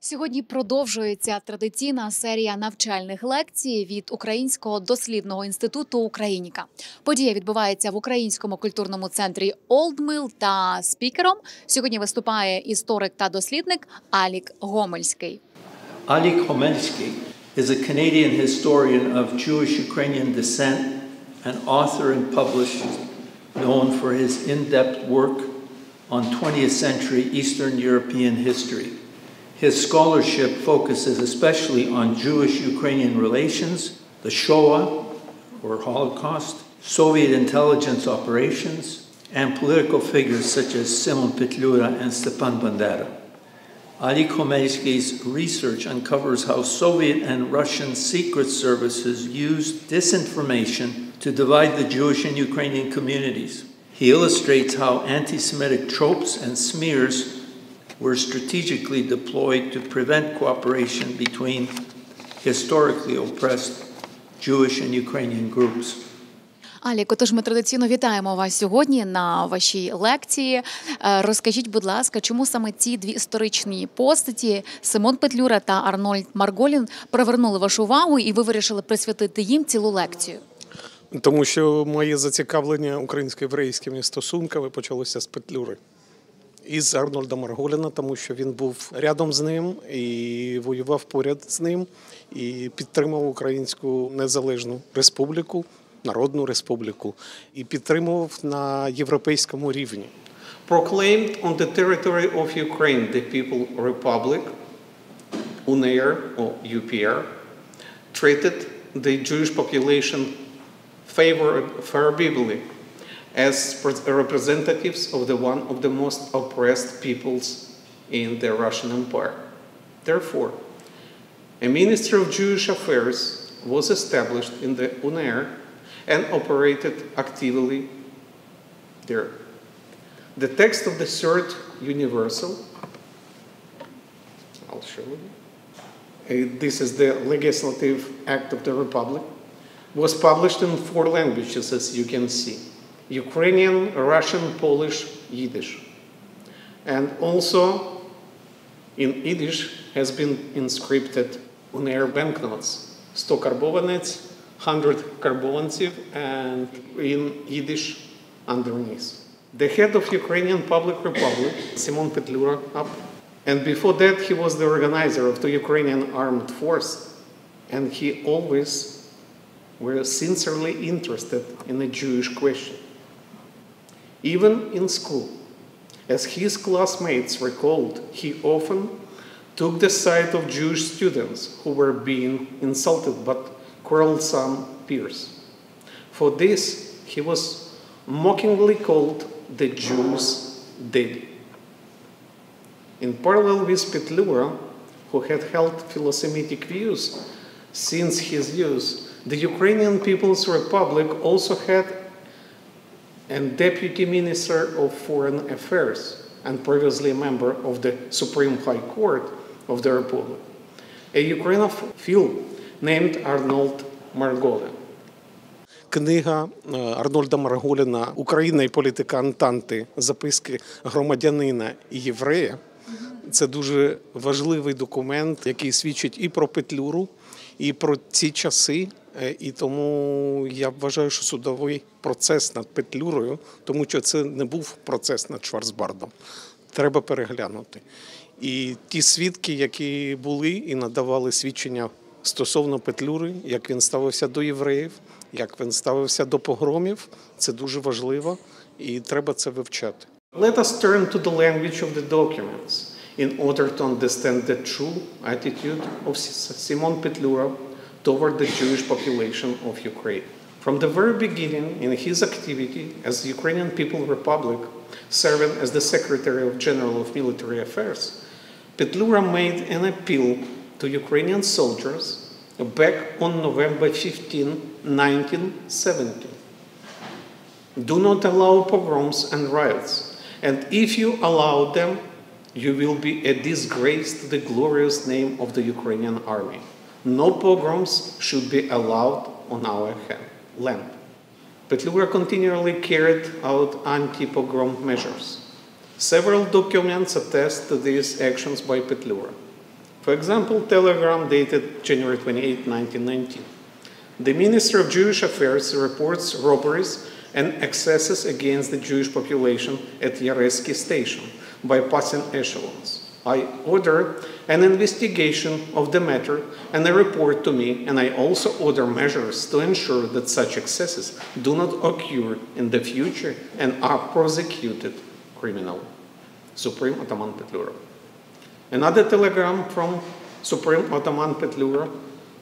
Сьогодні продовжується традиційна серія навчальних лекцій від Українського дослідного інституту «Уcrainica». Подія відбувається в Українському культурному центрі OMNI та спікером сьогодні виступає історик та дослідник Alik Homelsky. Alik Homelsky is a Canadian historian of Jewish-Ukrainian descent, an author and publisher known for his in-depth work on 20th century Eastern European history. His scholarship focuses especially on Jewish-Ukrainian relations, the Shoah, or Holocaust, Soviet intelligence operations, and political figures such as Simon Petlura and Stepan Bandera. Alik Homelsky's research uncovers how Soviet and Russian secret services used disinformation to divide the Jewish and Ukrainian communities. He illustrates how anti-Semitic tropes and smears were strategically deployed to prevent cooperation between historically oppressed Jewish and Ukrainian groups. Алік, отож ми традиційно вітаємо вас сьогодні на вашій лекції. Розкажіть, будь ласка, чому саме ці дві історичні постаті, Симон Петлюра та Арнольд Марголін, привернули вашу увагу і ви вирішили присвятити їм цілу лекцію? Тому що моє зацікавлення українсько-єврейськими стосунками почалося з Петлюри. І з Арнольда Марголіна, тому що він був рядом з ним і воював поряд з ним, і підтримав Українську незалежну республіку, Народну республіку, і підтримував на європейському рівні. Proclaimed on the territory of Ukraine the People Republic, UNR or UPR, treated the Jewish population favorably as representatives of one of the most oppressed peoples in the Russian Empire. Therefore, a Ministry of Jewish Affairs was established in the UNR and operated actively there. The text of the Third Universal, I'll show you. This is the legislative act of the Republic, was published in 4 languages, as you can see. Ukrainian, Russian, Polish, Yiddish. And also in Yiddish has been inscripted UNR banknotes, 100 карбованець, 100 карбованців, and in Yiddish underneath. The head of Ukrainian Public Republic, Simon Petlura, up. And before that he was the organizer of the Ukrainian armed force, and he always was sincerely interested in the Jewish question. Even in school, as his classmates recalled, he often took the side of Jewish students who were being insulted by quarrelsome peers. For this, he was mockingly called the Jews' daddy. In parallel with Petlura, who had held philo-Semitic views since his youth, the Ukrainian People's Republic also had and Deputy Minister of Foreign Affairs and previously a member of the Supreme High Court of the Republic, a Ukrainophile named Arnold Margolin. Книга Арнольда Марголіна «Україна і політика Антанти. Записки громадянина і єврея» – це дуже важливий документ, який свідчить і про Петлюру, і про ці часи. І тому я вважаю, що судовий процес над Петлюрою, тому що це не був процес над Шварцбардом, треба переглянути. І ті свідки, які були і надавали свідчення стосовно Петлюри, як він ставився до євреїв, як він ставився до погромів, це дуже важливо і треба це вивчати. Let us turn to the language of the documents in order to understand the true attitude of Simon Petlura toward the Jewish population of Ukraine. From the very beginning in his activity as the Ukrainian People's Republic, serving as the Secretary of General of Military Affairs, Petlura made an appeal to Ukrainian soldiers back on November 15, 1970. Do not allow pogroms and riots, and if you allow them, you will be a disgrace to the glorious name of the Ukrainian army. No pogroms should be allowed on our land. Petlura continually carried out anti-pogrom measures. Several documents attest to these actions by Petlura. For example, telegram dated January 28, 1919. The Minister of Jewish Affairs reports robberies and excesses against the Jewish population at Yareski station by passing echelons. I order an investigation of the matter and a report to me, and I also order measures to ensure that such excesses do not occur in the future and are prosecuted criminally. Supreme Ataman Petlura. Another telegram from Supreme Ataman Petlura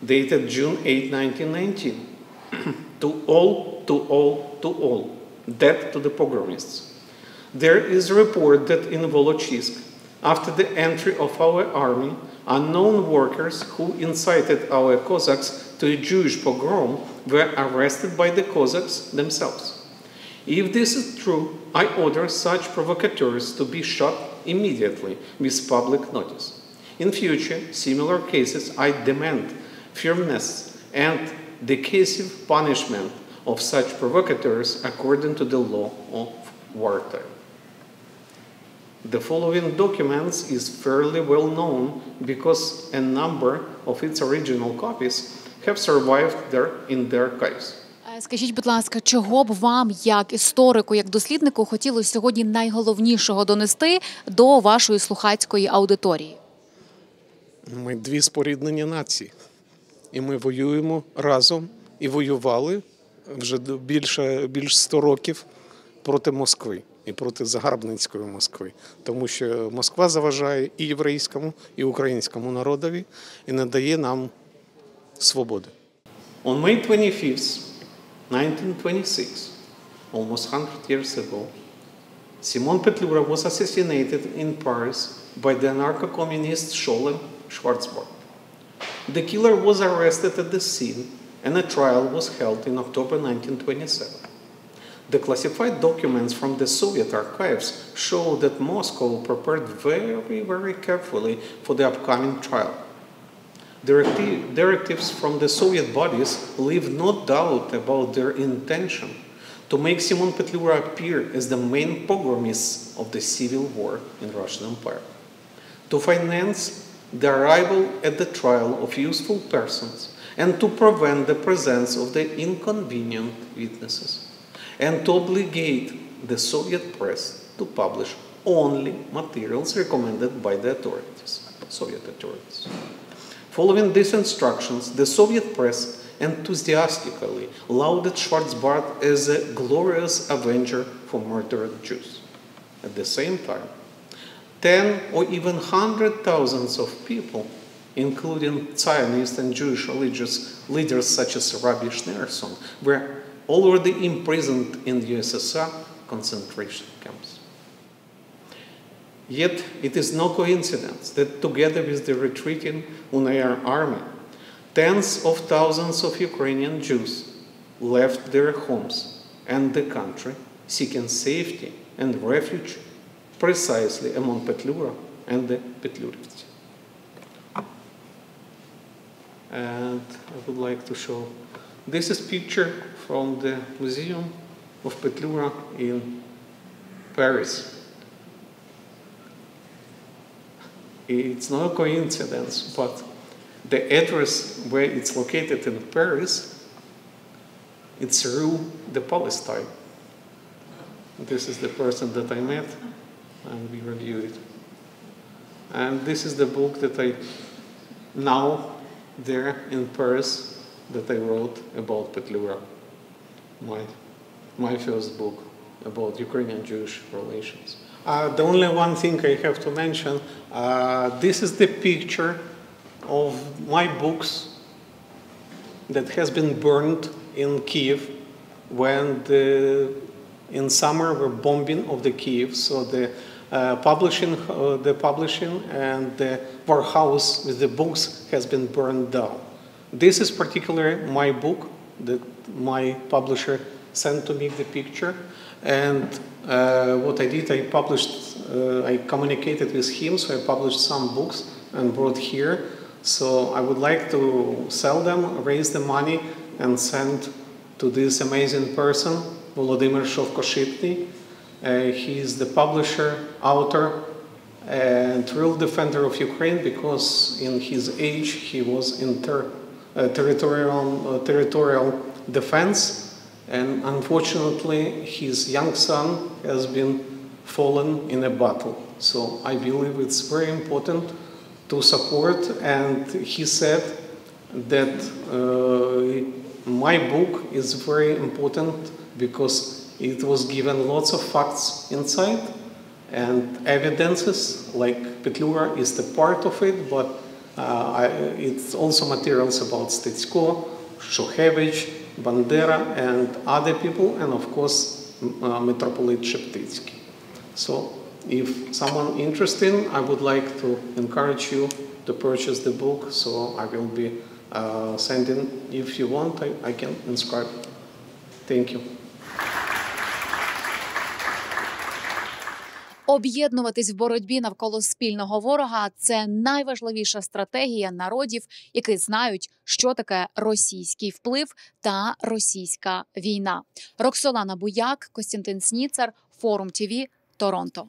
dated June 8, 1919. To all, death to the pogromists. There is a report that in Volochisk, after the entry of our army, unknown workers who incited our Cossacks to a Jewish pogrom were arrested by the Cossacks themselves. If this is true, I order such provocateurs to be shot immediately with public notice. In future, similar cases, I demand firmness and decisive punishment of such provocateurs according to the law of wartime. The following documents is fairly well known because a number of its original copies have survived there in the archives. Скажіть, будь ласка, чого б вам, як історику, як досліднику, хотілося сьогодні найголовнішого донести до вашої слухацької аудиторії? Ми дві споріднені нації. І ми воюємо разом і воювали вже більш 100 років проти Москви і проти загарбницької Москви. Тому що Москва заважає і єврейському, і українському народові і не дає нам свободи. On May 25th, 1926, almost 100 years ago, Simon Petlura was assassinated in Paris by the anarcho-communist Scholem Schwarzbart. The killer was arrested at the scene and a trial was held in October 1927. The classified documents from the Soviet archives show that Moscow prepared very, very carefully for the upcoming trial. Directives from the Soviet bodies leave no doubt about their intention to make Simon Petlura appear as the main pogromist of the civil war in Russian Empire, to finance the arrival at the trial of useful persons, and to prevent the presence of the inconvenient witnesses, and to obligate the Soviet press to publish only materials recommended by the authorities, Soviet authorities. Following these instructions, the Soviet press enthusiastically lauded Schwarzbart as a glorious avenger for murdered Jews. At the same time, 10 or even 100,000 of people, including Zionist and Jewish religious leaders such as Rabbi Schneerson, were already imprisoned in the USSR concentration camps. Yet it is no coincidence that together with the retreating UNIR army, tens of thousands of Ukrainian Jews left their homes and the country seeking safety and refuge precisely among Petlura and the Petlurivцы. And I would like to show, this is picture from the Museum of Petlura in Paris. It's no coincidence, but the address where it's located in Paris, it's Rue de Palestine. This is the person that I met, and we reviewed it. And this is the book that I now there in Paris that I wrote about Petlura, my first book about Ukrainian-Jewish relations. The only one thing I have to mention, this is the picture of my books that has been burned in Kiev when in summer were bombing of the Kiev, so the publishing and the warehouse with the books has been burned down. This is particularly my book that my publisher sent to me the picture, and what I did, I communicated with him, so I published some books and brought here. So I would like to sell them, raise the money, and send to this amazing person, Volodymyr Shovkoshitny. He is the publisher, author, and real defender of Ukraine because in his age he was in territorial defense, and unfortunately his young son has been fallen in a battle. So I believe it's very important to support, and he said that my book is very important because it was given lots of facts inside and evidences, like Petlura is the part of it, but it's also materials about Stecko, Shukhevich, Bandera, and other people, and of course Metropolite Sheptytsky. So if someone interested, I would like to encourage you to purchase the book, so I will be sending, if you want, I can inscribe. Thank you. Об'єднуватись в боротьбі навколо спільного ворога – це найважливіша стратегія народів, які знають, що таке російський вплив та російська війна. Роксолана Буяк, Костянтин Сніцар, Форум ТВ, Торонто.